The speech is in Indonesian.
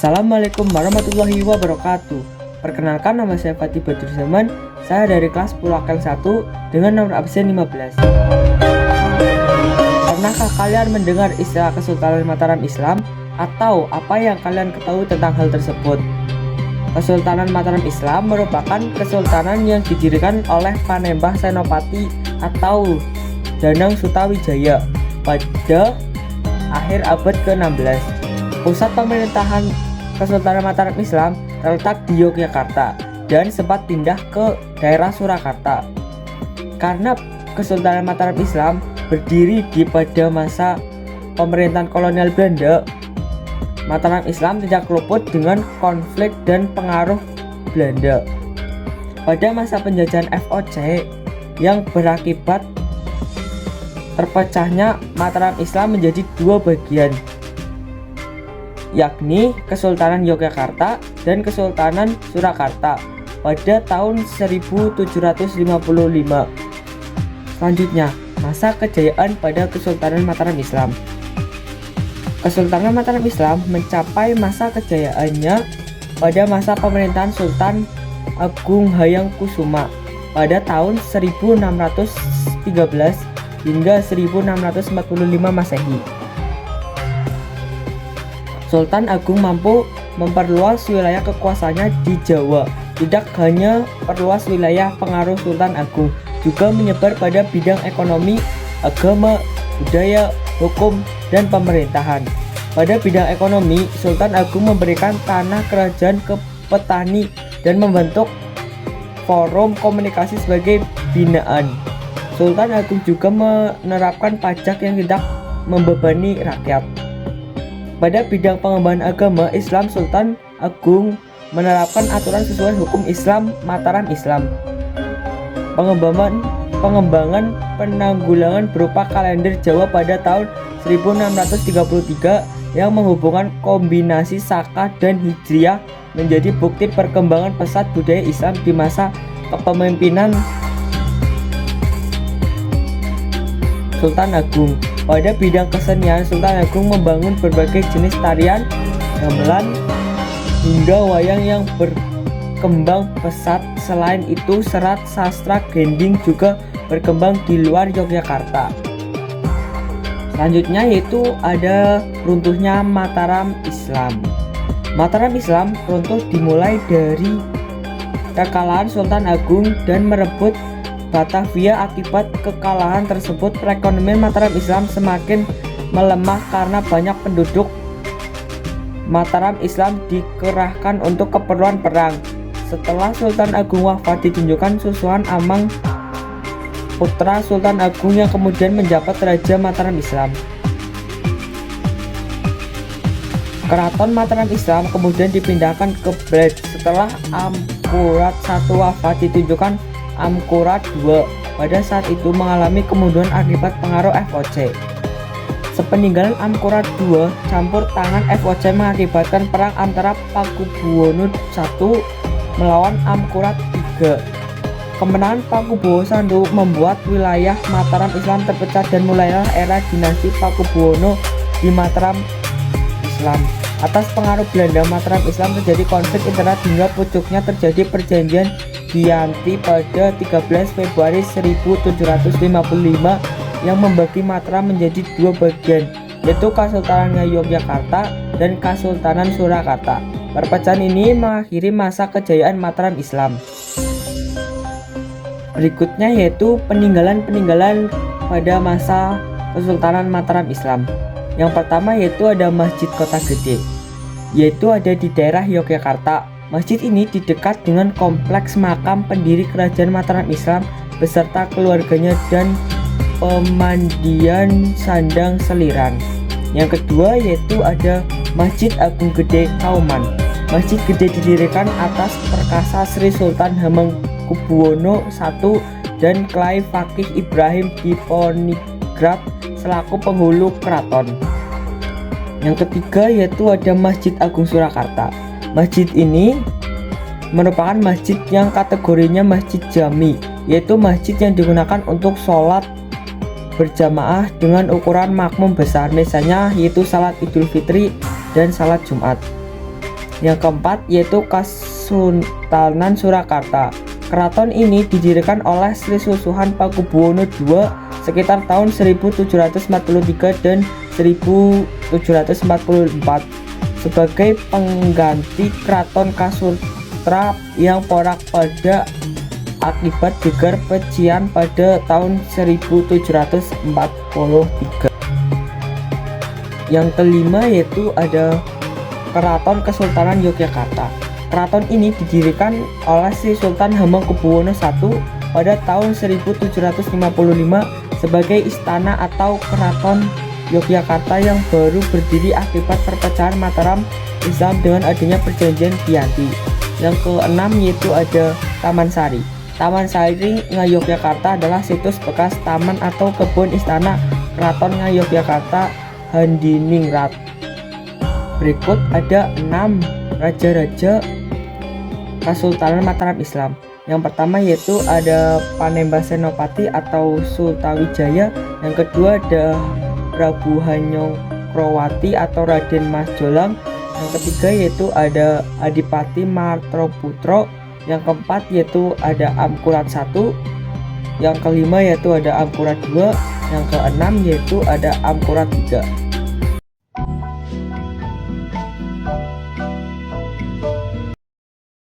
Assalamualaikum warahmatullahi wabarakatuh. Perkenalkan, nama saya Fatih Badrul Zaman. Saya dari kelas Pulakeng 1 dengan nomor absen 15. Pernahkah kalian mendengar istilah Kesultanan Mataram Islam? Atau apa yang kalian ketahui tentang hal tersebut? Kesultanan Mataram Islam merupakan kesultanan yang didirikan oleh Panembah Senopati atau Danang Sutawijaya pada akhir abad ke-16. Pusat pemerintahan Kesultanan Mataram Islam terletak di Yogyakarta dan sempat pindah ke daerah Surakarta. Karena Kesultanan Mataram Islam berdiri pada masa pemerintahan kolonial Belanda, Mataram Islam tidak luput dengan konflik dan pengaruh Belanda. Pada masa penjajahan VOC yang berakibat terpecahnya Mataram Islam menjadi dua bagian, yakni Kesultanan Yogyakarta dan Kesultanan Surakarta pada tahun 1755. Selanjutnya, masa kejayaan pada Kesultanan Mataram Islam. Kesultanan Mataram Islam mencapai masa kejayaannya pada masa pemerintahan Sultan Agung Hayangkusuma pada tahun 1613 hingga 1645 Masehi. Sultan Agung mampu memperluas wilayah kekuasaannya di Jawa. Tidak hanya perluas wilayah pengaruh Sultan Agung, juga menyebar pada bidang ekonomi, agama, budaya, hukum, dan pemerintahan. Pada bidang ekonomi, Sultan Agung memberikan tanah kerajaan ke petani dan membentuk forum komunikasi sebagai binaan. Sultan Agung juga menerapkan pajak yang tidak membebani rakyat. Pada bidang pengembangan agama Islam, Sultan Agung menerapkan aturan sesuai hukum Islam Mataram Islam. Pengembangan penanggulangan berupa kalender Jawa pada tahun 1633 yang menghubungkan kombinasi Saka dan Hijriah menjadi bukti perkembangan pesat budaya Islam di masa kepemimpinan Sultan Agung. Pada bidang kesenian, Sultan Agung membangun berbagai jenis tarian, gamelan, hingga wayang yang berkembang pesat. Selain itu, serat sastra gending juga berkembang di luar Yogyakarta. Selanjutnya yaitu ada runtuhnya Mataram Islam. Mataram Islam runtuh dimulai dari kekalahan Sultan Agung dan merebut Batavia. Akibat kekalahan tersebut, perekonomian Mataram Islam semakin melemah karena banyak penduduk Mataram Islam dikerahkan untuk keperluan perang. Setelah Sultan Agung wafat, ditunjukkan Susuan Amang, putra Sultan Agung yang kemudian menjabat Raja Mataram Islam. Keraton Mataram Islam kemudian dipindahkan ke Bled. Setelah Amkurat I wafat, ditunjukkan Amkurat II. Pada saat itu mengalami kemunduran akibat pengaruh VOC. Sepeninggalan Amkurat II, campur tangan VOC mengakibatkan perang antara Pakubuwono I melawan Amkurat III. Kemenangan Pakubuwono I membuat wilayah Mataram Islam terpecah dan mulailah era dinasti Pakubuwono di Mataram Islam. Atas pengaruh Belanda, Mataram Islam terjadi konflik internal hingga pucuknya terjadi perjanjian Giyanti pada 13 Februari 1755 yang membagi Mataram menjadi dua bagian, yaitu Kesultanan Yogyakarta dan Kesultanan Surakarta. Perpecahan ini mengakhiri masa kejayaan Mataram Islam. Berikutnya yaitu peninggalan-peninggalan pada masa Kesultanan Mataram Islam. Yang pertama yaitu ada Masjid Kota Gede, yaitu ada di daerah Yogyakarta. Masjid ini di dekat dengan kompleks makam pendiri kerajaan Mataram Islam beserta keluarganya dan pemandian Sandang Seliran. Yang kedua yaitu ada Masjid Agung Gede Kauman. Masjid Gede didirikan atas perkasa Sri Sultan Hamengkubuwono I dan Klai Fakih Ibrahim Diponegrat selaku penghulu keraton. Yang ketiga yaitu ada Masjid Agung Surakarta. Masjid ini merupakan masjid yang kategorinya masjid jami, yaitu masjid yang digunakan untuk sholat berjamaah dengan ukuran makmum besar, misalnya yaitu salat Idul Fitri dan salat Jumat. Yang keempat yaitu Kesultanan Surakarta. Keraton ini didirikan oleh Sri Susuhan Pakubuwono II sekitar tahun 1743 dan 1744 sebagai pengganti Keraton Kasutra yang porak pada akibat geger Pecian pada tahun 1743. Yang kelima yaitu ada Keraton Kesultanan Yogyakarta. Keraton ini didirikan oleh Sri Sultan Hamengkubuwono I pada tahun 1755 sebagai istana atau keraton Yogyakarta yang baru berdiri akibat perpecahan Mataram Islam dengan adanya perjanjian Giyanti. Yang keenam yaitu ada Taman Sari. Taman Sari Ngayogyakarta adalah situs bekas taman atau kebun istana Keraton Ngayogyakarta Handiningrat. Berikut ada 6 raja-raja Kesultanan Mataram Islam. Yang pertama yaitu ada Panembahan Senopati atau Sultawijaya. Yang kedua ada Prabu Hanyokroowati atau Raden Mas Jolang. Yang ketiga yaitu ada Adipati Martoputro. Yang keempat yaitu ada Amkurat I. Yang kelima yaitu ada Amkurat II. Yang keenam yaitu ada Amkurat III.